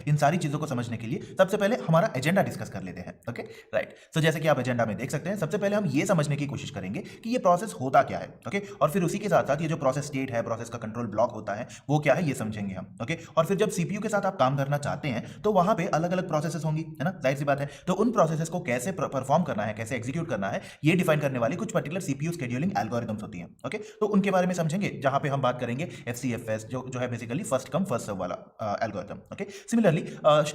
इन सारी चीजों को समझने के लिए सबसे पहले हमारा एजेंडा डिस्कस कर लेते हैं। Okay, right. सो जैसे कि आप एजेंडा में देख सकते हैं, सबसे पहले हम ये समझने की कोशिश करेंगे कि ये प्रोसेस होता क्या है। ओके, और फिर उसी के साथ साथ ये जो प्रोसेस स्टेट है, प्रोसेस का कंट्रोल ब्लॉक होता है, वो क्या है ये समझेंगे हम। ओके, और फिर जब सीपीयू के साथ आप काम करना चाहते हैं तो वहां पे अलग अलग प्रोसेसेस होंगी, है ना, जाहिर सी बात है। तो उन प्रोसेसेस को कैसे परफॉर्म करना है, कैसे एग्जीक्यूट करना है, ये डिफाइन करने वाली कुछ पर्टिकुलर सीपीयू शेड्यूलिंग एल्गोरिथम्स होती हैं। ओके, तो उनके बारे में समझेंगे, जहां पे हम बात करेंगे एफसीएफएस, जो है basically first come first serve वाला algorithm. Okay, similarly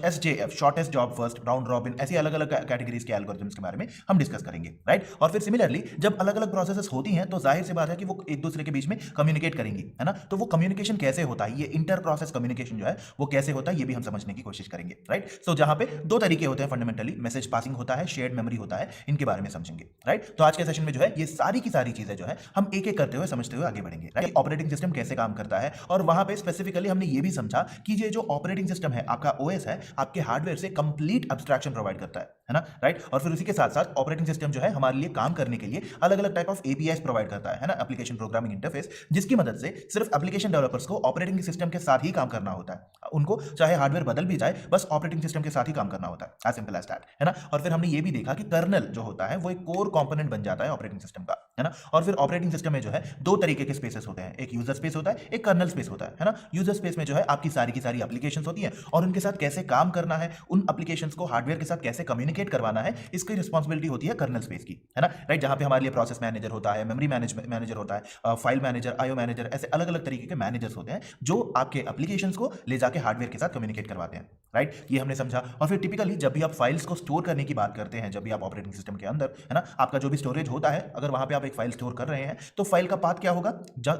SJF, shortest job first, round robin, ऐसी अलग अलग कैटेगरीज के एल्गोरिथम्स के बारे में हम डिस्कस करेंगे, राइट। और फिर सिमिलरली जब अलग अलग प्रोसेसेस होती हैं तो जाहिर सी बात है कि वो एक दूसरे के बीच में कम्युनिकेट करेंगी, है ना। तो वो कम्युनिकेशन कैसे होता है, ये इंटर प्रोसेस कम्युनिकेशन जो है वो कैसे होता है, ये भी हम समझने की कोशिश करेंगे, राइट। सो जहां पे दो तरीके होते हैं फंडामेंटली, मैसेज पासिंग होता है, शेयर्ड मेमोरी होता है, इनके बारे में समझेंगे, राइट। तो आज के सेशन में जो है ये सारी की सारी चीजें जो है हम एक एक करते हुए समझते हुए आगे बढ़ेंगे, राइट। ऑपरेटिंग सिस्टम कैसे काम करता है, और वहां पे स्पेसिफिकली हमने ये भी समझा कि ये जो ऑपरेटिंग सिस्टम है, आपका ओएस है, आपके हार्डवेयर से कंप्लीट एब्स्ट्रैक्शन प्रोवाइड करता है ना, राइट। और फिर उसी के साथ साथ ऑपरेटिंग सिस्टम जो है हमारे लिए काम करने के लिए अलग अलग टाइप ऑफ एपीआईज प्रोवाइड करता है ना, एप्लीकेशन प्रोग्रामिंग इंटरफेस, जिसकी मदद से सिर्फ एप्लीकेशन डेवलपर्स को ऑपरेटिंग सिस्टम के साथ ही काम करना होता है। उनको चाहे हार्डवेयर बदल भी जाए, बस ऑपरेटिंग सिस्टम के साथ ही काम करना होता है, एज सिंपल एज दैट, है ना। और फिर हमने ये भी देखा कि कर्नल जो होता है वो एक कोर कंपोनेंट बन जाता है ऑपरेटिंग सिस्टम का, है ना। और फिर ऑपरेटिंग सिस्टम में जो है दो तरीके के स्पेसेस होते हैं, एक यूजर स्पेस होता है, एक कर्नल स्पेस होता है ना। यूजर स्पेस में जो है आपकी सारी की सारी एप्लीकेशंस होती हैं और उनके साथ कैसे काम करना है, उन एप्लीकेशंस को हार्डवेयर के साथ कैसे कम्युनिकेट करवाना है, इसकी रिस्पांसिबिलिटी होती है कर्नल स्पेस की, है ना, राइट। जहां पे हमारे लिए प्रोसेस मैनेजर होता है, मेमोरी मैनेजर होता है, फाइल मैनेजर, आईओ मैनेजर, ऐसे अलग अलग तरीके के मैनेजर्स होते हैं जो आपके एप्लीकेशंस को ले जाके हार्डवेयर के साथ कम्युनिकेट करवाते हैं, राइट। ये हमने समझा। और फिर टिपिकली जब भी आप फाइल्स को स्टोर करने की बात करते हैं, जब भी आप ऑपरेटिंग सिस्टम के अंदर, है ना, आपका जो भी स्टोरेज होता है, अगर वहां पे आप एक फाइल स्टोर कर रहे हैं तो फाइल का पाथ क्या होगा,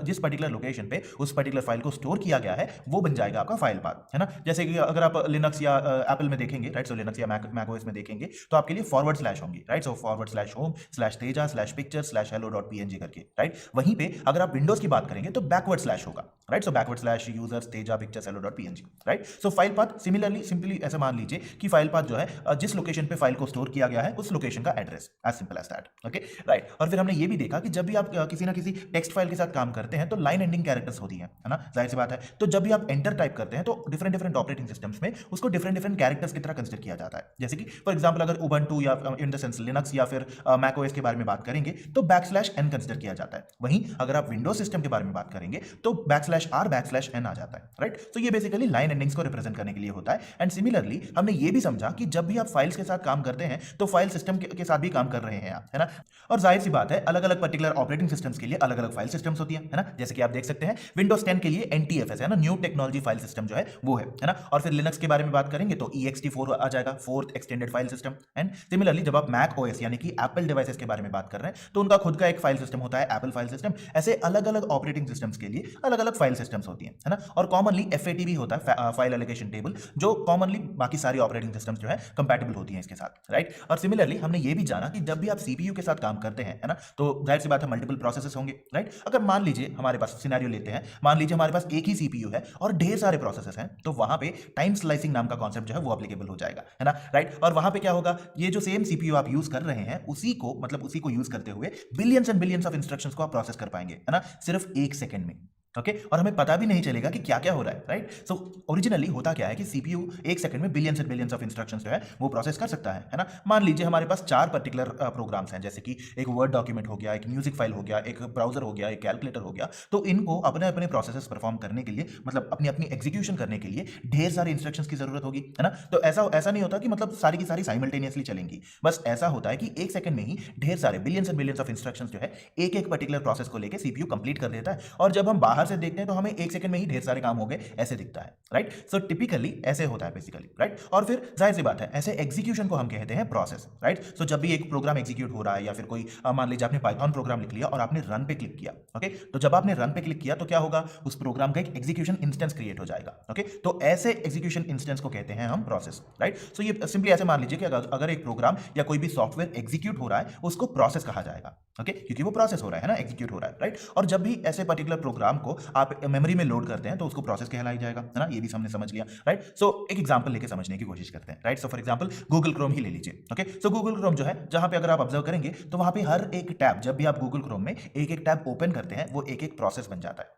जिस पर्टिकुलर लोकेशन पे उस पर्टिकुलर फाइल को स्टोर किया गया है वो बन जाएगा आपका फाइल पाथ, है ना। जैसे कि अगर आप लिनक्स या एप्पल में देखेंगे, राइट, सो लिनक्स या मैक ओएस में देखेंगे तो आपके लिए फॉरवर्ड स्लैश होंगी, right. So forward slash home slash Teja slash picture slash hello dot PNG करके, राइट। वहीं पे अगर आप विंडोज की बात करेंगे तो बैकवर्ड स्लैश होगा, right. So backward slash users Teja pictures hello dot PNG, right. So file path similarly simply ऐसे मान लीजिए कि फाइल पाथ जो है जिस लोकेशन पे फाइल को स्टोर किया गया है उस लोकेशन का address, as simple as that, okay, right. और फिर हमने ये भी देखा कि जब भी आप किसी ना किसी टेक्स्ट फाइल के साथ काम करते हैं तो लाइन एंडिंग कैरेक्टर्स होती है ना, जाहिर सी बात है। तो जब भी आप एंटर टाइप करते हैं तो डिफरेंट डिफरेंट ऑपरेटिंग सिस्टम्स में उसको डिफरेंट डिफरेंट कैरेक्टर्स की तरह कंसिडर किया जाता है। जैसे कि फॉर एग्जांपल अगर उबंटू या इन द सेंस लिनक्स या फिर मैक ओएस के बारे में बात करेंगे तो बैकस्लैश n कंसिडर किया जाता है। वहीं अगर आप विंडोज सिस्टम के बारे में बात करेंगे तो बैकस्लैश r बैकस्लैश n आ जाता है, राइट। तो ये बेसिकली लाइन एंडिंग्स को रिप्रेजेंट करने के लिए होता है। एंड सिमिलरली हमने ये भी समझा कि जब भी आप फाइल्स के साथ काम करते हैं तो फाइल सिस्टम के साथ भी काम कर रहे हैं आप, है ना। और जाहिर सी बात है अलग अलग पर्टिकुलर ऑपरेटिंग सिस्टम्स के लिए अलग अलग फाइल सिस्टम्स होती है ना। जैसे कि आप देख सकते हैं विंडोज 10 के लिए NTFS है ना, न्यू टेक्नोलॉजी फाइल सिस्टम जो है वो है ना। और फिर लिनक्स के बारे में बात करेंगे तो ext4 आ जाएगा, fourth extended file system. And similarly जब आप मैक ओएस यानी कि एप्पल डिवाइसेस के बारे में बात कर रहे हैं तो उनका खुद का एक फाइल सिस्टम होता है, एप्पल फाइल सिस्टम। ऐसे अलग अलग ऑपरेटिंग सिस्टम्स के लिए अलग अलग फाइल सिस्टम्स होती है ना। और कॉमनली FAT भी होता है, फाइल एलोकेशन टेबल, जो कॉमनली बाकी सारी ऑपरेटिंग सिस्टम्स जो है कंपैटिबल होती हैं इसके साथ, राइट। और सिमिलरली हमने ये भी जाना कि जब भी आप सीपीयू के साथ काम करते हैं, है ना, तो जाहिर सी बात है मल्टीपल प्रोसेसेस होंगे, राइट। अगर मान लीजिए हमारे पास सिनेरियो लेते हैं, मान लीजिए हमारे पास एक ही सीपीयू है और ढेर सारे प्रोसेसेस हैं, तो वहां पे टाइम स्लाइसिंग नाम का कॉन्सेप्ट जो है वो एप्लीकेबल हो जाएगा, है ना, राइट। और वहां पे क्या होगा, ये जो सेम सीपीयू आप यूज कर रहे हैं उसी को यूज करते हुए billions and billions of instructions को आप प्रोसेस कर पाएंगे, है ना, सिर्फ 1 सेकंड में। ओके, और हमें पता भी नहीं चलेगा कि क्या क्या हो रहा है, राइट। सो ओरिजिनली होता क्या है कि सीपीयू 1 सेकंड में billions and billions of instructions जो है वो प्रोसेस कर सकता है ना। मान लीजिए हमारे पास 4 पर्टिकुलर प्रोग्राम्स हैं, जैसे कि एक वर्ड डॉक्यूमेंट हो गया, एक म्यूजिक फाइल हो गया, एक ब्राउजर हो गया, एक कैलकुलेटर हो गया। तो इनको अपने अपने प्रोसेसेस परफॉर्म करने के लिए, मतलब अपनी अपनी एग्जीक्यूशन करने के लिए ढेर सारे इंस्ट्रक्शंस की जरूरत होगी, है ना। तो ऐसा ऐसा नहीं होता कि मतलब सारी की सारी साइमल्टेनियसली चलेंगी, बस ऐसा होता है कि 1 सेकंड में ही ढेर सारे billions and billions of instructions जो है एक एक पर्टिकुलर प्रोसेस को लेकर सीपीयू कंप्लीट कर देता है। और जब हम बाहर से देखते हैं तो हमें 1 सेकंड में ही ढेर सारे काम हो गए ऐसे दिखता है, राइट। सो टिपिकली ऐसे होता है बेसिकली, राइट। और फिर जाहिर सी बात है ऐसे एग्जीक्यूशन को हम कहते हैं प्रोसेस, राइट। सो जब भी एक प्रोग्राम एग्जीक्यूट हो रहा है या फिर कोई मान लीजिए आपने पाइथन प्रोग्राम लिख लिया और आपने रन पे क्लिक किया, ओके, तो जब आपने रन पे क्लिक किया तो क्या होगा, उस प्रोग्राम का एक एग्जीक्यूशन इंस्टेंस क्रिएट हो जाएगा, ओके। तो ऐसे एग्जीक्यूशन इंस्टेंस को कहते हैं हम प्रोसेस, राइट। सो ये सिंपली ऐसे मान लीजिए कि अगर एक प्रोग्राम या कोई भी सॉफ्टवेयर एग्जीक्यूट हो रहा है उसको प्रोसेस कहा जाएगा, ओके, क्योंकि वो प्रोसेस हो रहा है ना, एग्जीक्यूट हो रहा है, राइट। और जब भी ऐसे पर्टिकुलर प्रोग्राम को आप मेमोरी में लोड करते हैं तो उसको प्रोसेस कहलाई जाएगा, है ना। ये भी हमने समझ लिया, राइट। सो एक एग्जांपल लेके समझने की कोशिश करते हैं, right. So for example Google Chrome ही ले लीजिए, ओके। सो गूगल क्रोम जो है, जहां पे अगर आप ऑब्जर्व करेंगे तो वहां पे हर एक टैब, जब भी आप गूगल क्रोम में एक एक टैब ओपन करते हैं वो एक एक प्रोसेस बन जाता है,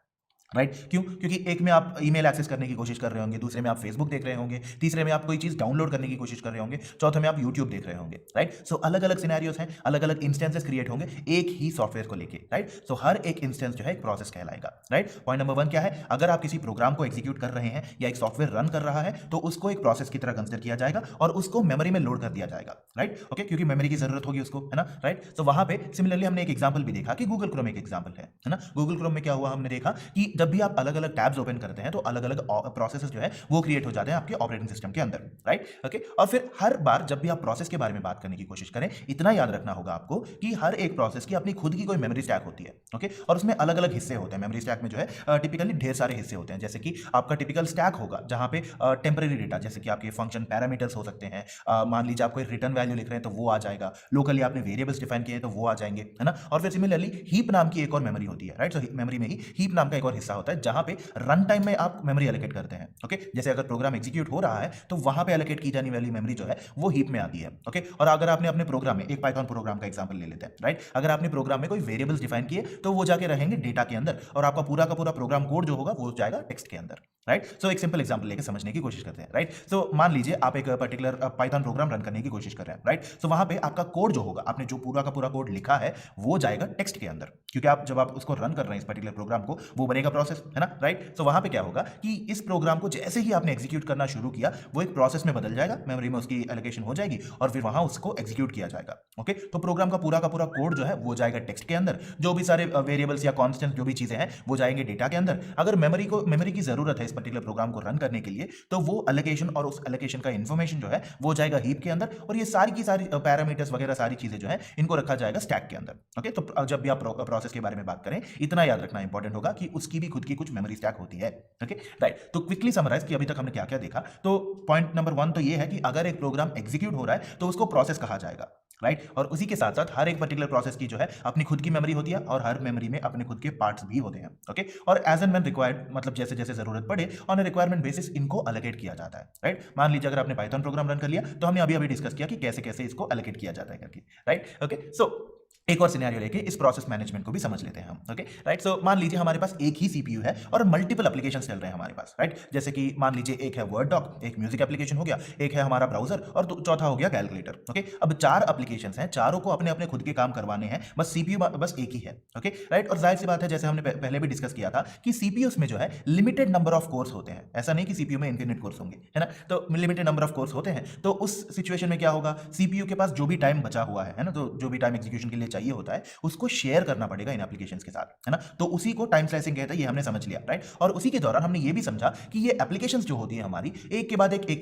राइट क्यों? क्योंकि एक में आप ईमेल एक्सेस करने की कोशिश कर रहे होंगे, दूसरे में आप फेसबुक देख रहे होंगे, तीसरे में आप कोई चीज डाउनलोड करने की कोशिश कर रहे होंगे, चौथे में आप यूट्यूब देख रहे होंगे। राइट सो अलग अलग सिनेरियोस हैं, अलग अलग इंस्टेंसेस क्रिएट होंगे एक ही सॉफ्टवेयर को लेके। राइट सो हर एक इंस्टेंस जो है एक प्रोसेस कहलाएगा। राइट पॉइंट नंबर 1 क्या है? अगर आप किसी प्रोग्राम को एग्जीक्यूट कर रहे हैं या एक सॉफ्टवेयर रन कर रहा है तो उसको एक प्रोसेस की तरह कंसिडर किया जाएगा और उसको मेमोरी में लोड कर दिया जाएगा। राइट ओके, क्योंकि मेमोरी की जरूरत होगी उसको, है ना। राइट सो वहां पे सिमिलरली हमने एक एग्जांपल भी देखा कि गूगल क्रोम एक एग्जांपल है ना। गूगल क्रोम में क्या हुआ, हमने देखा कि जब भी आप अलग अलग टैब्स ओपन करते हैं तो अलग अलग प्रोसेसेस जो है वो क्रिएट हो जाते हैं आपके ऑपरेटिंग सिस्टम के अंदर। राइट ओके, और फिर हर बार जब भी आप प्रोसेस के बारे में बात करने की कोशिश करें, इतना याद रखना होगा आपको कि हर एक प्रोसेस की अपनी खुद की कोई मेमोरी स्टैक होती है। ओके, और उसमें अलग अलग हिस्से होते हैं। मेमोरी स्टैक में जो है टिपिकली ढेर सारे हिस्से होते हैं। जैसे कि आपका टिपिकल स्टैक होगा जहां पे टेम्पररी डेटा, जैसे कि आपके फंक्शन पैरामीटर्स हो सकते हैं। मान लीजिए आप कोई रिटर्न वैल्यू लिख रहे हैं तो वो आ जाएगा। लोकली आपने वेरिएबल्स डिफाइन किए हैं तो वो आ जाएंगे, है ना। और फिर सिमिलरली हीप नाम की एक और मेमोरी होती है। राइट सो मेमोरी में ही हीप नाम का एक और हिस्सा होता है जहां पे रन टाइम में आप मेमोरी एलोकेट करते हैं। ओके, जैसे अगर प्रोग्राम एग्जीक्यूट हो रहा है तो वहां पे एलोकेट की जाने वाली मेमोरी जो है वो हीप में आती है। ओके, और अगर आपने अपने प्रोग्राम में एक पाइथन प्रोग्राम का एग्जांपल ले लेते हैं। राइट, अगर आपने प्रोग्राम में कोई वेरिएबल्स डिफाइन किए तो वो जाके रहेंगे डेटा के अंदर और आपका पूरा का पूरा प्रोग्राम कोड जो होगा वो जाएगा टेक्स्ट के अंदर। राइट सो एक सिंपल एग्जांपल लेके समझने की कोशिश करते हैं। राइट सो मान लीजिए आप एक पर्टिकुलर पाइथन प्रोग्राम रन करने की कोशिश कर रहे हैं। राइट सो वहां पे आपका कोड जो होगा, आपने जो पूरा का पूरा कोड लिखा है वो जाएगा टेक्स्ट के अंदर, क्योंकि आप जब आप उसको रन कर रहे हैं इस पर्टिकुलर प्रोग्राम को, वो बनेगा प्रोसेस, है ना। राइट सो वहां पे क्या होगा कि इस प्रोग्राम को जैसे ही आपने एग्जीक्यूट करना शुरू किया वो एक प्रोसेस में बदल जाएगा, मेमोरी में उसकी एलोकेशन हो जाएगी और फिर वहां उसको एग्जीक्यूट किया जाएगा। ओके, तो प्रोग्राम का पूरा कोड जो है वो जाएगा टेक्स्ट के अंदर, जो भी सारे वेरिएबल्स या कॉन्स्टेंट जो भी चीजें हैं वो जाएंगे डेटा के अंदर। अगर मेमोरी की जरूरत है इस पर्टिकुलर प्रोग्राम को रन करने के लिए तो वो एलोकेशन और उस एलोकेशन का इन्फॉर्मेशन जो है वो जाएगा हीप के अंदर और ये सारी की सारी पैरामीटर्स वगैरह सारी चीजें जो है इनको रखा जाएगा स्टैक के अंदर। ओके, तो जब भी आप प्रोसेस के बारे में बात करें इतना याद रखना इंपॉर्टेंट होगा कि उसकी भी खुद की कुछ मेमोरी स्टैक होती है। ओके राइट, तो क्विकली समराइज कि अभी तक हमने क्या क्या देखा। तो पॉइंट नंबर 1 तो ये है कि अगर एक प्रोग्राम एग्जीक्यूट हो रहा है तो उसको प्रोसेस कहा जाएगा। राइट, और उसी के साथ साथ हर एक पर्टिकुलर प्रोसेस की जो है अपनी खुद की मेमोरी होती है और हर मेमोरी में अपने खुद के पार्ट्स भी होते हैं। ओके, और एज एंड व्हेन रिक्वायर्ड, मतलब जैसे जैसे जरूरत पड़े ऑन अ रिक्वायरमेंट बेसिस इनको एलोकेट किया जाता है। राइट, मान लीजिए अगर आपने पाइथन प्रोग्राम रन कर लिया तो हमने अभी अभी डिस्कस किया कि कैसे कैसे इसको एलोकेट किया जाता है करके। राइट ओके, सो एक और सिनेरियो लेके इस प्रोसेस मैनेजमेंट को भी समझ लेते हैं हम। ओके राइट, सो मान लीजिए हमारे पास एक ही सीपीयू है और मल्टीपल एप्लीकेशंस चल रहे हैं हमारे पास। राइट, जैसे कि मान लीजिए एक है वर्ड डॉक, एक म्यूजिक एप्लीकेशन हो गया, एक है हमारा ब्राउजर और चौथा हो गया कैलकुलेटर। ओके, अब 4 एप्लीकेशंस हैं, चारों को अपने अपने खुद के काम करवाने हैं, बस सीपीयू बस एक ही है। ओके राइट, और जाहिर सी बात है जैसे हमने पहले भी डिस्कस किया था कि सीपीयूस में जो है लिमिटेड नंबर ऑफ कोर्स होते हैं। ऐसा नहीं कि सीपीयू में इनफिनिट कोर्स होंगे, है ना। तो लिमिटेड नंबर ऑफ कोर्स होते हैं, तो उस सिचुएशन में क्या होगा, सीपीयू के पास जो भी टाइम बचा हुआ है ना, तो जो भी टाइम एग्जीक्यूशन के लिए चाहिए होता है उसको शेयर करना पड़ेगा इन एप्लीकेशंस के साथ, है ना। तो उसी को टाइम स्लाइसिंग कहते हैं, ये हमने समझ लिया। राइट, और उसी के दौरान हमने ये भी समझा कि ये एप्लीकेशंस जो होती है हमारी एक के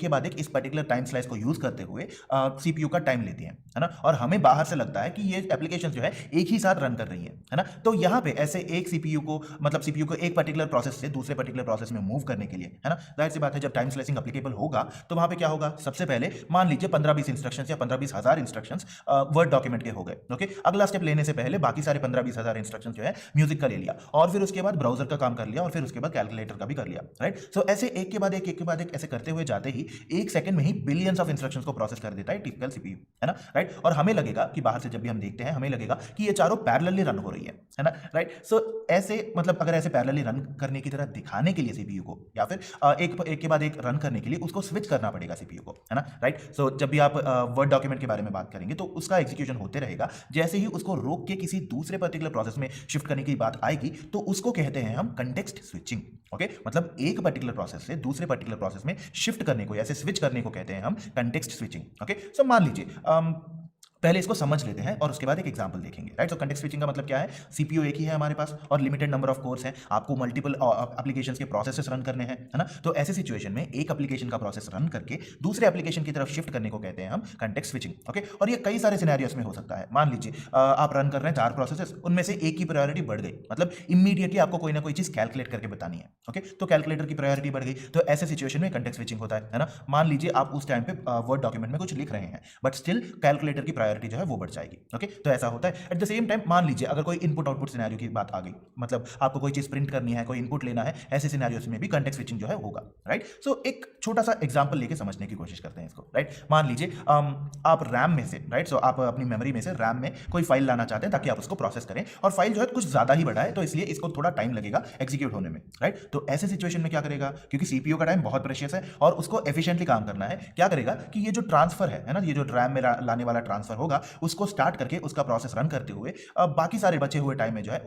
बाद एक इस पर्टिकुलर टाइम स्लाइस को यूज करते हुए सीपीयू का टाइम लेती है ना। और हमें बाहर से लगता है कि ये एप्लीकेशंस जो है एक ही साथ रन कर रही है ना। तो यहाँ पे ऐसे एक सीपीयू को, मतलब सीपीयू को एक पर्टिकुलर प्रोसेस से दूसरे पर्टिकुलर प्रोसेस में मूव करने के लिए, है ना, जाहिर सी बात है जब टाइम स्लाइसिंग एप्लीकेबल होगा तो वहां पे क्या होगा, सबसे पहले मान लीजिए 15-20 इंस्ट्रक्शंस या 15-20 हजार इंस्ट्रक्शंस वर्ड डॉक्यूमेंट के हो गए। ओके, अगला स्टेप लेने से पहले बाकी सारे 15-20 हजार इंस्ट्रक्शंस जो है म्यूजिक का ले लिया और फिर उसके बाद ब्राउजर का काम कर लिया और फिर उसके बाद कैलकुलेटर का भी कर लिया। राइट, सो ऐसे एक के बाद एक ऐसे करते हुए जाते ही एक सेकंड में ही बिलियंस ऑफ इंस्ट्रक्शंस को प्रोसेस कर देता है टिपिकल सीपीयू, है ना। राइट, और हमें लगेगा कि बाहर से जब भी हम देखते हैं हमें लगेगा कि ये चारों पैरेलली रन हो रही है ना। राइट, सो ऐसे मतलब अगर ऐसे पैरेलली रन करने की तरह दिखाने के लिए सीपीयू को या फिर एक के बाद एक रन करने के लिए उसको स्विच करना पड़ेगा सीपीयू को, है ना। राइट, सो जब भी आप वर्ड डॉक्यूमेंट के बारे में बात करेंगे तो उसका एग्जीक्यूशन होते रहेगा, जैसे ही उसको रोक के किसी दूसरे पर्टिकुलर प्रोसेस में शिफ्ट करने की बात आएगी तो उसको कहते हैं हम कंटेक्स्ट स्विचिंग। ओके, मतलब एक पर्टिकुलर प्रोसेस से दूसरे पर्टिकुलर प्रोसेस में शिफ्ट करने को, ऐसे स्विच करने को कहते हैं हम कंटेक्स्ट स्विचिंग। ओके, सो मान लीजिए पहले इसको समझ लेते हैं और उसके बाद एक एग्जांपल देखेंगे। राइट, तो कंटेक्स्ट स्विचिंग का मतलब क्या है, सीपीयू एक ही है हमारे पास और लिमिटेड नंबर ऑफ कोर्स हैं, आपको मल्टीपल एप्लीकेशंस के प्रोसेसेस रन करने हैं, है ना। तो ऐसे सिचुएशन में एक एप्लीकेशन का प्रोसेस रन करके दूसरे एप्लीकेशन की तरफ शिफ्ट करने को कहते हैं हम कंटेक्स्ट स्विचिंग। ओके, और ये कई सारे सिनेरियोस में हो सकता है। मान लीजिए आप रन कर रहे हैं 4 प्रोसेसेस, उनमें से एक की प्रायोरिटी बढ़ गई, मतलब इमीडिएटली आपको कोई ना कोई चीज कैलकुलेट करके बतानी है। ओके, तो कैलकुलेटर की प्रायोरिटी बढ़ गई, तो ऐसे सिचुएशन में कंटेक्स्ट स्विचिंग होता है ना। मान लीजिए आप उस टाइम पे वर्ड डॉक्यूमेंट में कुछ लिख रहे हैं बट स्टिल कैलकुलेटर की प्रायोरिटी जो है वो बढ़ जाएगी। ओके, तो ऐसा होता है। एट द सेम टाइम मान लीजिए अगर कोई इनपुट आउटपुट सिनेरियो की बात आ गई, मतलब आपको कोई चीज प्रिंट करनी है, कोई इनपुट लेना है, ऐसे सिनेरियोस में भी कंटेक्स्ट स्विचिंग जो है होगा, राइट। सो एक छोटा सा एग्जांपल लेके समझने की कोशिश करते हैं इसको, राइट। मान लीजिए आप रैम में से, राइट, सो आप अपनी मेमोरी में से रैम में कोई फाइल लाना चाहते हैं ताकि आप उसको प्रोसेस करें, और फाइल जो है कुछ ज्यादा ही बड़ा है, तो इसलिए इसको थोड़ा टाइम लगेगा एग्जीक्यूट होने में, राइट। तो ऐसे सिचुएशन में क्या करेगा, क्योंकि सीपीयू का टाइम बहुत प्रेशियस है और उसको एफिशिएंटली काम करना है, क्या करेगा कि ये जो ट्रांसफर है ना, ये जो रैम में लाने वाला ट्रांसफर होगा, उसको स्टार्ट करके उसका प्रोसेस रन करते हुए बाकी सारे बचे हुए टाइम में जो है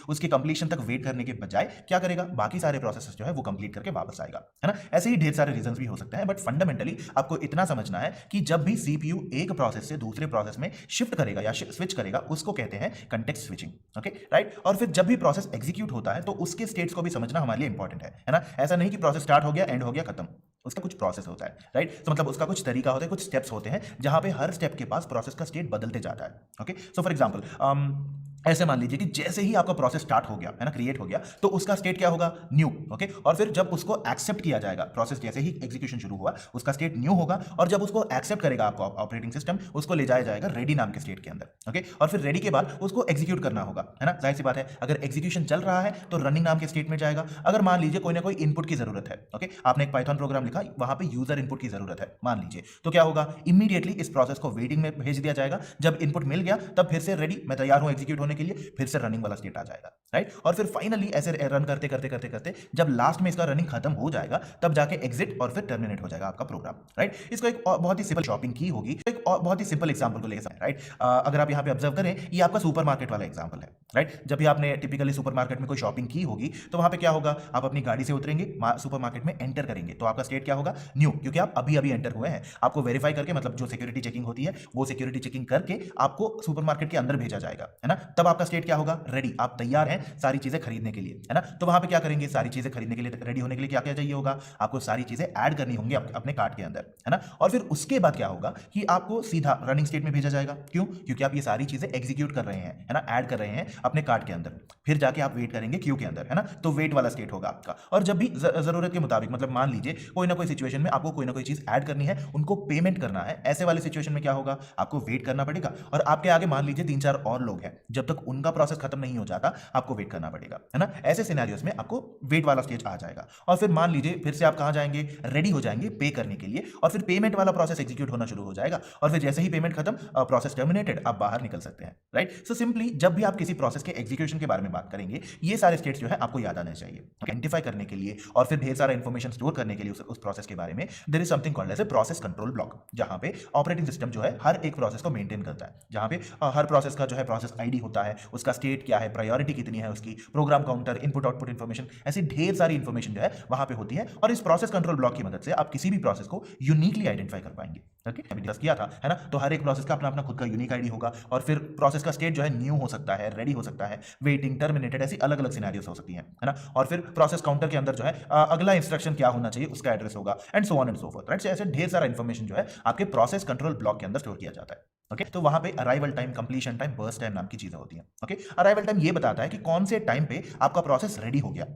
उसके कंप्लीशन तक वेट करने के बजाय क्या करेगा, बाकी सारे प्रोसेस जो है वो कंप्लीट करके वापस आएगा, है ना। ऐसे ही ढेर सारे रीजंस भी हो सकते हैं, बट फंडामेंटली आपको इतना समझना है कि जब भी सीपीयू एक प्रोसेस से दूसरे प्रोसेस में शिफ्ट करेगा या स्विच करेगा, उसको कहते हैं कंटेक्स्ट स्विचिंग। Okay, right. और फिर जब भी प्रोसेस एग्जीक्यूट होता है तो उसके स्टेट्स को भी समझना हमारे लिए इंपॉर्टेंट है ना। ऐसा नहीं कि प्रोसेस स्टार्ट हो गया, एंड हो गया, खत्म। उसका कुछ प्रोसेस होता है, राइट। तो मतलब उसका कुछ तरीका होता है, कुछ स्टेप्स होते हैं जहां पे हर स्टेप के पास प्रोसेस का स्टेट बदलते जाता है। ओके, सो फॉर एग्जांपल ऐसे मान लीजिए कि जैसे ही आपका प्रोसेस स्टार्ट हो गया, है ना, क्रिएट हो गया, तो उसका स्टेट क्या होगा, न्यू। ओके, और फिर जब उसको एक्सेप्ट किया जाएगा, प्रोसेस जैसे ही एग्जीक्यूशन शुरू हुआ, उसका स्टेट न्यू होगा, और जब उसको एक्सेप्ट करेगा आपको ऑपरेटिंग सिस्टम, उसको ले जाया जाएगा रेडी नाम के स्टेट के अंदर। ओके, और फिर रेडी के बाद उसको एग्जीक्यूट करना होगा, है ना। जाहिर सी बात है, अगर एग्जीक्यूशन चल रहा है तो रनिंग नाम के स्टेट में जाएगा। अगर मान लीजिए कोई ना कोई इनपुट की जरूरत है, ओके, आपने एक पाइथन प्रोग्राम लिखा, वहां पे यूजर इनपुट की जरूरत है मान लीजिए, तो क्या होगा, इमीडिएटली इस प्रोसेस को वेटिंग में भेज दिया जाएगा। जब इनपुट मिल गया तब फिर से रेडी, मैं तैयार हूं एग्जीक्यूट होने के लिए, फिर से रनिंग वाला स्टेट आ जाएगा, राइट। और फिर फाइनली ऐसे रन करते करते करते करते जब लास्ट में इसका रनिंग खत्म हो जाएगा, तब जाके एग्जिट और फिर टर्मिनेट हो जाएगा आपका प्रोग्राम, राइट। इसको एक बहुत ही सिंपल शॉपिंग की होगी, एक बहुत ही सिंपल एग्जांपल को लेकर, राइट। अगर आप यहां पे ऑब्जर्व करें, ये आपका सुपरमार्केट वाला एग्जांपल है, राइट। जब भी आपने टिपिकली सुपरमार्केट में कोई शॉपिंग की होगी, तो वहां पे क्या होगा, आप अपनी गाड़ी से उतरेंगे, सुपरमार्केट में एंटर करेंगे, तो आपका स्टेट क्या होगा, न्यू, क्योंकि आप अभी अभी एंटर हुए हैं। आपको वेरीफाई करके, मतलब जो सिक्योरिटी चेकिंग होती है, वो सिक्योरिटी चेकिंग करके आपको सुपरमार्केट के अंदर भेजा जाएगा, है ना। तब आपका स्टेट क्या होगा, रेडी, आप तैयार हैं सारी चीजें खरीदने के लिए, है ना। तो वहां पे क्या करेंगे, सारी चीजें खरीदने के लिए, रेडी होने के लिए क्या क्या चाहिए होगा, आपको सारी चीजें ऐड करनी होंगी अपने कार्ट के अंदर, है ना। और फिर उसके बाद क्या होगा कि आपको सीधा रनिंग स्टेट में भेजा जाएगा। क्यों, क्योंकि आप ये सारी चीजें एग्जीक्यूट कर रहे हैं, है ना, ऐड कर रहे हैं अपने कार्ट के अंदर। फिर जाके आप वेट करेंगे क्यू के अंदर, है ना, तो वेट वाला स्टेट होगा आपका। और जब भी जरूरत के मुताबिक, मतलब मान लीजिए कोई ना कोई सिचुएशन में आपको कोई ना कोई चीज ऐड करनी है, उनको पेमेंट करना है, ऐसे वाले सिचुएशन में क्या होगा, आपको वेट करना पड़ेगा। और आपके आगे मान लीजिए 3-4 और लोग हैं, जब तक उनका प्रोसेस खत्म नहीं हो जाता आपको वेट करना पड़ेगा, है ना। ऐसे सिनेरियोस में आपको वेट वाला स्टेज आ जाएगा। और फिर मान लीजिए फिर से आप कहां जाएंगे, रेडी हो जाएंगे पे करने के लिए, और फिर पेमेंट वाला प्रोसेस एग्जीक्यूट होना शुरू हो जाएगा। और फिर जैसे ही पेमेंट खत्म, प्रोसेस टर्मिनेटेड, आप बाहर निकल सकते हैं, राइट। सो सिंपली जब भी आप किसी प्रोसेस के एग्जीक्यूशन के बारे में बात करेंगे, ये सारे स्टेट्स जो है आपको याद आने चाहिए, आइडेंटिफाई करने के लिए और फिर ढेर सारा इंफॉर्मेशन स्टोर करने के लिए उस प्रोसेस के बारे में। There is something called as a process control block, जहां पे ऑपरेटिंग सिस्टम जो है हर एक प्रोसेस को मेंटेन करता है, जहां पे हर प्रोसेस का जो है प्रोसेस आईडी होता है, उसका स्टेट क्या है, प्रायोरिटी कितनी है उसकी, program counter, input output information, ऐसी ढेर सारी इंफॉर्मेशन जो है वहां पे होती है। और इस प्रोसेस कंट्रोल ब्लॉक की मदद से आप किसी भी प्रोसेस को यूनिकली आइडेंटिफाई कर पाएंगे। ओके, अभी डिस्कस किया था, है ना। तो हर एक प्रोसेस का अपना अपना खुद का यूनिक आईडी होगा, और फिर प्रोसेस का स्टेट जो है न्यू हो सकता है, रेडी हो सकता है, वेटिंग, टर्मिनेटेड, ऐसी अलग अलग सिनेरियोस हो सकती हैं, है ना। और फिर प्रोसेस काउंटर के अंदर जो है अगला इंस्ट्रक्शन क्या होना चाहिए उसका एड्रेस होगा, and so on and so forth, right. ऐसे ढेर सारा इंफॉर्मेशन जो है आपके प्रोसेस कंट्रोल ब्लॉक के अंदर स्टोर किया जाता है। ओके, तो वहां पे arrival time, completion time, burst time नाम की चीजें होती हैं। ओके, अराइवल टाइम ये बताता है कि कौन से टाइम पे आपका प्रोसेस रेडी हो गया।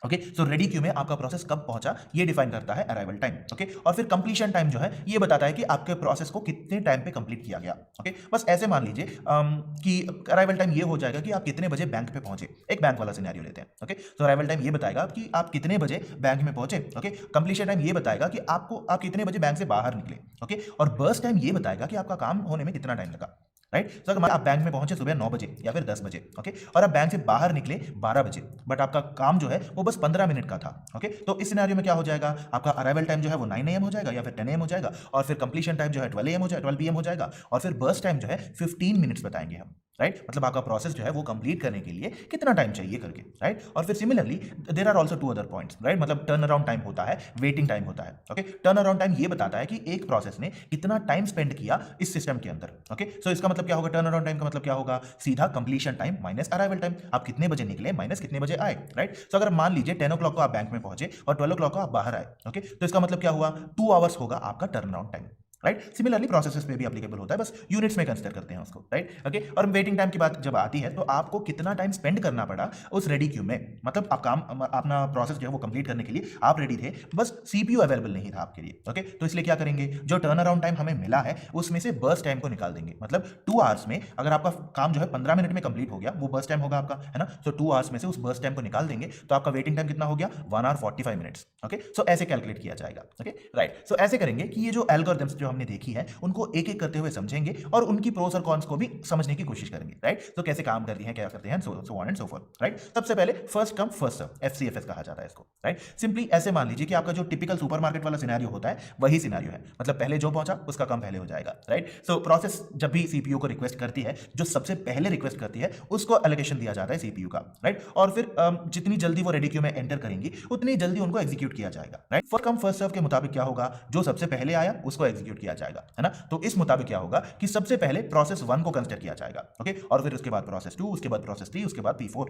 ओके, सो रेडी क्यू में आपका प्रोसेस कब पहुंचा, ये डिफाइन करता है अराइवल टाइम। ओके, और फिर कंप्लीशन टाइम जो है ये बताता है कि आपके प्रोसेस को कितने टाइम पे कंप्लीट किया गया। ओके, बस ऐसे मान लीजिए कि अराइवल टाइम ये हो जाएगा कि आप कितने बजे बैंक पे पहुंचे। एक बैंक वाला सिनेरियो लेते हैं। ओके, तो अराइवल टाइम ये बताएगा कि आप कितने बजे बैंक में पहुंचे। ओके, कंप्लीशन टाइम ये बताएगा कि आप कितने बजे बैंक से बाहर निकले। ओके, और बर्स्ट टाइम ये बताएगा कि आपका काम होने में कितना टाइम लगा, राइट। तो अगर आप बैंक में पहुंचे सुबह 9 बजे या फिर 10 बजे, ओके, और आप बैंक से बाहर निकले 12 बजे, बट आपका काम जो है वो बस 15 मिनट का था। ओके, तो इस सिनेरियो में क्या हो जाएगा, आपका अराइवल टाइम जो है वो 9 AM हो जाएगा या फिर 10 AM हो जाएगा, और फिर कंप्लीशन टाइम जो है 12 PM हो जाएगा, और फिर बर्स्ट टाइम जो है 15 मिनट्स बताएंगे हम, राइट। मतलब आपका प्रोसेस जो है वो कंप्लीट करने के लिए कितना टाइम चाहिए करके, राइट। और फिर similarly there are also 2 other points, right. मतलब टर्न अराउंड टाइम होता है, वेटिंग टाइम होता है। ओके, टर्न अराउंड टाइम ये बताता है कि एक प्रोसेस ने कितना टाइम स्पेंड किया इस सिस्टम के अंदर। ओके, सो इसका मतलब क्या होगा, टर्न अराउंड टाइम का मतलब क्या होगा, सीधा completion time minus arrival time. आप कितने बजे निकले माइनस कितने बजे आए, राइट। सो अगर मान लीजिए 10 o'clock को आप बैंक में पहुंचे और 12 o'clock को आप बाहर आए, ओके, तो इसका मतलब क्या हुआ, 2 hours होगा आपका turn around time. Right. Similarly processes पे भी एप्लीकेबल होता है, बस यूनिट्स में कंसिडर करते हैं उसको, राइट। ओके, और वेटिंग टाइम की बात जब आती है तो आपको कितना टाइम स्पेंड करना पड़ा उस रेडी क्यू में, मतलब आप काम अपना प्रोसेस जो है वो कंप्लीट करने के लिए आप रेडी थे, बस सीपीयू अवेलेबल नहीं था आपके लिए। ओके, तो इसलिए क्या करेंगे, जो टर्न अराउंड टाइम हमें मिला है उसमें से बर्स्ट टाइम को निकाल देंगे। मतलब 2 आवर्स में अगर आपका काम जो है 15 मिनट में कंप्लीट हो गया, वो बर्स्ट टाइम होगा आपका, है ना। सो 2 आवर्स में से उस बर्स्ट टाइम को निकाल देंगे तो आपका वेटिंग टाइम कितना हो गया, 1 आवर 45 मिनट्स। ओके, सो ऐसे कैलकुलेट किया जाएगा। Okay, right. सो ऐसे करेंगे कि ये जो एल्गोरिथम्स जो हमने देखी है उनको एक एक करते हुए समझेंगे और उनकी प्रोस और कॉन्स को भी समझने की कोशिश करेंगे, राइट। तो कैसे काम करती हैं, क्या करते हैं, so on and so forth, right. सबसे पहले first come first serve, FCFS कहा जाता है इसको, राइट। सिंपली ऐसे मान लीजिए कि आपका जो टिपिकल सुपरमार्केट वाला सिनेरियो होता है वही सिनेरियो है, मतलब पहले जो पहुंचा उसका काम पहले हो जाएगा, राइट। सो प्रोसेस जब भी सीपीयू को रिक्वेस्ट करती है, जो सबसे पहले रिक्वेस्ट करती है उसको एलोकेशन दिया जाता है सीपीयू का, राइट। और फिर जितनी जल्दी वो रेडी क्यू में एंटर करेंगी उतनी जल्दी उनको एग्जीक्यूट किया जाएगा, right. First come first serve के मुताबिक क्या होगा, जो सबसे पहले आया उसको एग्जीक्यूट किया जाएगा, है ना। तो इस मुताबिक क्या होगा कि सबसे पहले प्रोसेस 1 को कंसीडर किया जाएगा, ओके, और फिर उसके बाद प्रोसेस 2, उसके बाद प्रोसेस 3, उसके बाद P4,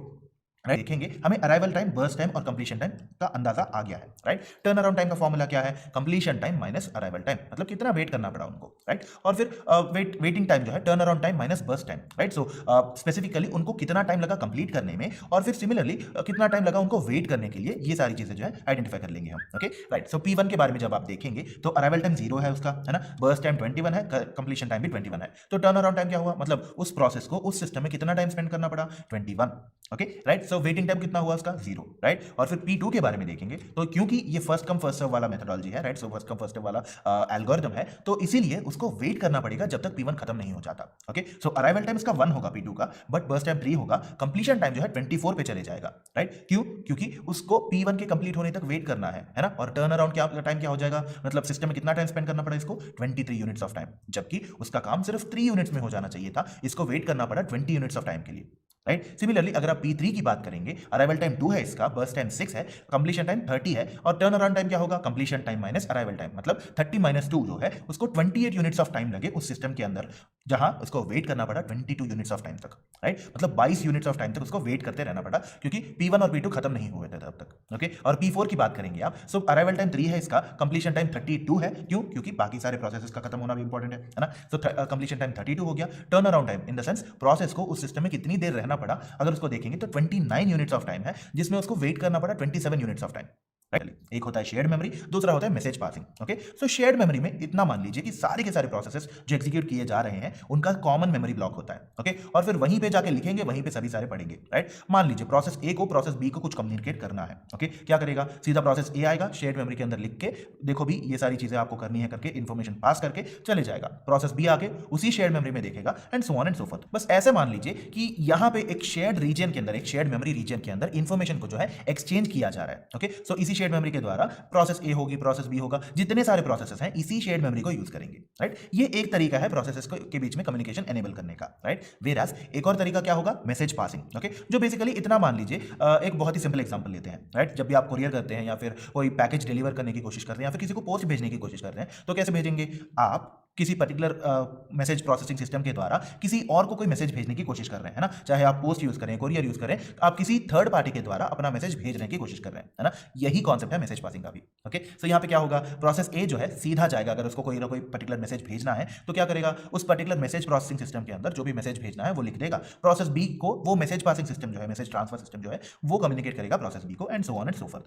राइट। देखेंगे हमें अराइवल टाइम, बर्स्ट टाइम और कंप्लीशन टाइम का अंदाजा आ गया है, राइट। टर्न अराउंड टाइम का फॉर्मूला क्या है, completion time minus arrival time, मतलब कितना वेट करना पड़ा उनको, राइट। और फिर वेटिंग टाइम जो है turn around time minus burst time, right. So specifically उनको कितना टाइम लगा कंप्लीट करने में और फिर सिमिलरली कितना टाइम लगा उनको वेट करने के लिए, ये सारी चीजें जो है आइडेंटिफाई कर लेंगे हम, ओके, राइट। सो P1 के बारे में जब आप देखेंगे तो अराइवल टाइम 0 है उसका, है ना, बर्स्ट टाइम 21 है, कंप्लीशन टाइम भी 21 है। तो टर्न अराउंड टाइम क्या हुआ, मतलब उस प्रोसेस को उस सिस्टम में कितना टाइम स्पेंड करना पड़ा, 21, okay, right. So waiting time कितना हुआ उसका, 0, राइट। और फिर P2 के बारे में देखेंगे तो क्योंकि ये फर्स्ट कम फर्स्ट सर्व वाला मेथोडोलॉजी है, right. So first come first serve वाला एल्गोरिथम है, तो इसीलिए उसको वेट करना पड़ेगा जब तक P1 खत्म नहीं हो जाता, ओके। सो अराइवल टाइम इसका 1 होगा P2 का, बट बर्स्ट टाइम 3 होगा, कंप्लीशन टाइम जो है 24 पे चले जाएगा, राइट। क्यों, क्योंकि उसको P1 के कंप्लीट होने तक वेट करना है ना। और टर्न अराउंड क्या टाइम क्या हो जाएगा, मतलब सिस्टम में कितना टाइम स्पेंड करना पड़ा इसको, 23 यूनिट्स ऑफ टाइम, जबकि उसका काम सिर्फ 3 यूनिट्स में हो जाना चाहिए था, इसको वेट करना पड़ा 20 यूनिट्स ऑफ टाइम के लिए, राइट। सिमिलरली अगर आप P3 की बात करेंगे, अराइवल टाइम 2 है इसका, बर्स्ट टाइम 6 है, कंप्लीशन टाइम 30 है, और टर्न अराउंड टाइम क्या होगा, completion time minus arrival time, मतलब 30 माइनस 2 जो है उसको 28 यूनिट्स ऑफ टाइम लगे उस सिस्टम के अंदर, जहां उसको वेट करना पड़ा 22 यूनिट्स ऑफ टाइम तक, राइट। मतलब 22 यूनिट्स ऑफ टाइम तक उसको वेट करते रहना पड़ा, क्योंकि P1 और P2 खत्म नहीं हुए थे तब तक, ओके। और P4 की बात करेंगे आप, सो अराइवल टाइम 3 है इसका, कंप्लीशन टाइम 32 है, क्यों, क्योंकि बाकी सारे प्रोसेसेस का खत्म होना भी इंपॉर्टेंट है ना। सो कंप्लीशन टाइम 32 हो गया। Turn around time in the sense process को उस सिस्टम में कितनी देर रहना पड़ा, अगर उसको देखेंगे तो 29 यूनिट्स ऑफ टाइम है, जिसमें उसको वेट करना पड़ा 27 यूनिट्स ऑफ टाइम, राइट। एक होता है शेयर्ड मेमोरी, दूसरा होता है मैसेज पासिंग, ओके। सो शेयर्ड मेमोरी में इतना मान लीजिए कि सारे के सारे प्रोसेसेस जो एग्जीक्यूट किए जा रहे हैं उनका कॉमन मेमोरी ब्लॉक होता है, ओके। और फिर वहीं पे जाके लिखेंगे, वहीं पे सभी सारे पढ़ेंगे, राइट। मान लीजिए प्रोसेस ए को प्रोसेस बी को कुछ कम्युनिकेट करना है, ओके। क्या करेगा, सीधा प्रोसेस ए आएगा, शेयर्ड मेमोरी के अंदर लिख के, देखो भी ये सारी चीजें आपको करनी है करके इन्फॉर्मेशन पास करके चले जाएगा। प्रोसेस बी आके उसी शेयर्ड मेमोरी में देखेगा, and so on and so fourth. बस ऐसे मान लीजिए कि यहाँ पे एक शेयर्ड रीजन के अंदर, एक शेयर्ड मेमोरी रीजन के अंदर इन्फॉर्मेशन को जो है एक्सचेंज किया जा रहा है, ओके। सो इसी शेयर्ड मेमोरी के द्वारा प्रोसेस ए होगी, प्रोसेस बी होगा, जितने सारे प्रोसेसेस हैं इसी शेयर्ड मेमोरी को यूज करेंगे, राइट। ये एक तरीका है प्रोसेसेस के बीच में कम्युनिकेशन एनेबल करने का, राइट। वेरास एक और तरीका क्या होगा, मैसेज पासिंग, ओके। जो बेसिकली इतना मान लीजिए, एक बहुत ही सिंपल एग्जांपल लेते हैं, राइट। जब भी आप कुरियर करते हैं या फिर कोई पैकेज डिलीवर करने की कोशिश करते हैं या फिर किसी को पोस्ट भेजने की कोशिश करते हैं, तो कैसे भेजेंगे, आप किसी पर्टिकुलर मैसेज प्रोसेसिंग सिस्टम के द्वारा किसी और को कोई मैसेज भेजने की कोशिश कर रहे हैं, है ना। चाहे आप पोस्ट यूज करें, कुरियर यूज करें, आप किसी थर्ड पार्टी के द्वारा अपना मैसेज भेजने की कोशिश कर रहे हैं, है ना। यही कॉन्सेप्ट है मैसेज पासिंग का भी, ओके। सो यहाँ पे क्या होगा, प्रोसेस ए जो है सीधा जाएगा, अगर उसको कोई ना कोई पर्टिकुलर मैसेज भेजना है तो क्या करेगा, उस पर्टिकुलर मैसेज प्रोसेसिंग सिस्टम के अंदर जो भी मैसेज भेजना है वो लिख देगा। प्रोसेस बी को वो मैसेज पासिंग सिस्टम जो है, मैसेज ट्रांसफर सिस्टम जो है, वो कम्युनिकेट करेगा प्रोसेस बी को, and so on and so forth.